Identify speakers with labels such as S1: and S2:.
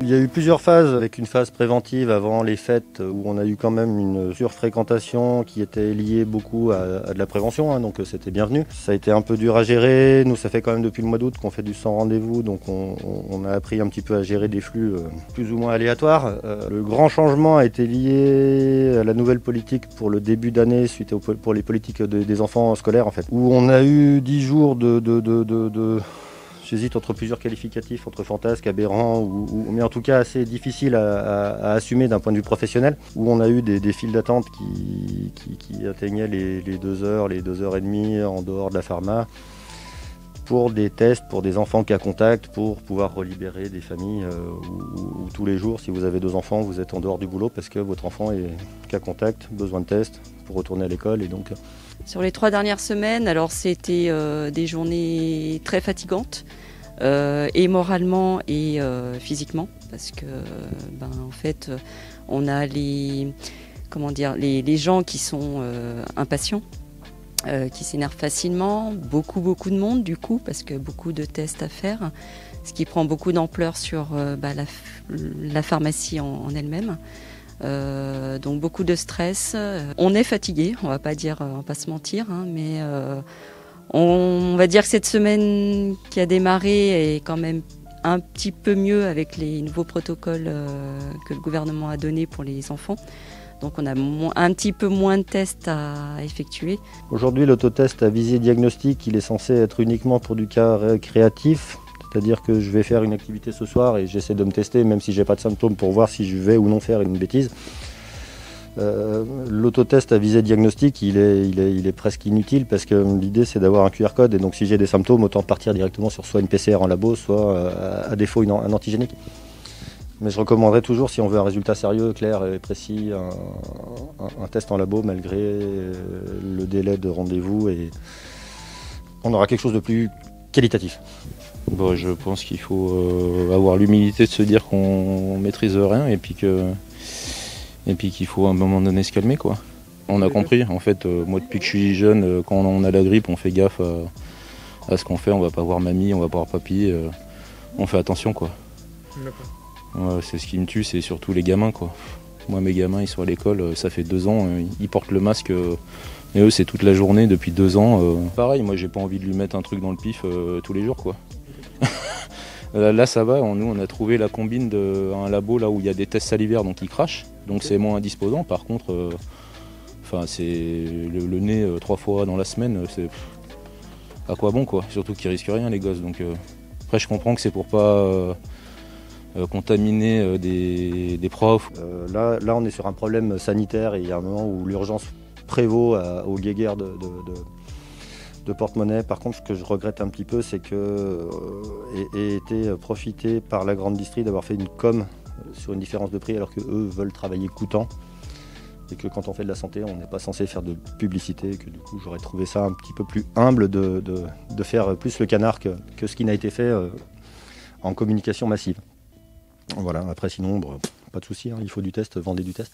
S1: Il y a eu plusieurs phases, avec une phase préventive avant les fêtes où on a eu quand même une surfréquentation qui était liée beaucoup à de la prévention, donc c'était bienvenu. Ça a été un peu dur à gérer, nous ça fait quand même depuis le mois d'août qu'on fait du sans rendez-vous, donc on a appris un petit peu à gérer des flux plus ou moins aléatoires. Le grand changement a été lié à la nouvelle politique pour le début d'année suite pour les politiques des enfants scolaires en fait, où on a eu 10 jours J'hésite entre plusieurs qualificatifs, entre fantasque, aberrant, mais en tout cas assez difficile à assumer d'un point de vue professionnel, où on a eu des files d'attente qui atteignaient les 2 heures, les 2 heures et demie en dehors de la pharma, pour des tests, pour des enfants cas contact, pour pouvoir relibérer des familles où tous les jours, si vous avez 2 enfants, vous êtes en dehors du boulot parce que votre enfant est cas contact, besoin de tests pour retourner à l'école. Et donc...
S2: Sur les 3 dernières semaines, alors c'était des journées très fatigantes, et moralement et physiquement, parce que en fait, on a les gens qui sont impatients, qui s'énervent facilement, beaucoup de monde du coup, parce que beaucoup de tests à faire, ce qui prend beaucoup d'ampleur sur la pharmacie en elle-même. Donc beaucoup de stress. On est fatigué, on va pas se mentir, mais on va dire que cette semaine qui a démarré est quand même un petit peu mieux avec les nouveaux protocoles que le gouvernement a donnés pour les enfants. Donc on a un petit peu moins de tests à effectuer.
S1: Aujourd'hui, l'autotest à visée diagnostique, il est censé être uniquement pour du cas récréatif. C'est-à-dire que je vais faire une activité ce soir et j'essaie de me tester, même si je n'ai pas de symptômes, pour voir si je vais ou non faire une bêtise. L'autotest à visée diagnostique, il est presque inutile parce que l'idée c'est d'avoir un QR code et donc si j'ai des symptômes, autant partir directement sur soit une PCR en labo, soit à défaut un antigénique. Mais je recommanderais toujours, si on veut un résultat sérieux, clair et précis, un test en labo malgré le délai de rendez-vous, et on aura quelque chose de plus qualitatif.
S3: Bon, je pense qu'il faut avoir l'humilité de se dire qu'on maîtrise rien et puis qu'il faut à un moment donné se calmer, quoi. On a compris, en fait, moi depuis que je suis jeune, quand on a la grippe, on fait gaffe à ce qu'on fait, on va pas voir mamie, on va pas voir papy, on fait attention, quoi. Ouais, c'est ce qui me tue, c'est surtout les gamins, quoi. Moi mes gamins ils sont à l'école, ça fait 2 ans, ils portent le masque. Et eux c'est toute la journée depuis 2 ans. Pareil, moi j'ai pas envie de lui mettre un truc dans le pif tous les jours, quoi. Là ça va, nous on a trouvé la combine d'un labo là où il y a des tests salivaires, donc ils crachent, donc c'est moins indisposant. Par contre, c'est le nez 3 fois dans la semaine, c'est à quoi bon, quoi. Surtout qu'ils risquent rien les gosses. Donc après je comprends que c'est pour pas contaminer des profs.
S1: Là on est sur un problème sanitaire et il y a un moment où l'urgence prévaut aux guéguerres de porte-monnaie. Par contre, ce que je regrette un petit peu, c'est que ait été profité par la grande distrie d'avoir fait une com sur une différence de prix alors qu'eux veulent travailler coûtant. Et que quand on fait de la santé, on n'est pas censé faire de publicité. Et que du coup, j'aurais trouvé ça un petit peu plus humble de faire plus le canard que ce qui n'a été fait en communication massive. Voilà, après sinon, pas de souci, il faut du test, vendez du test.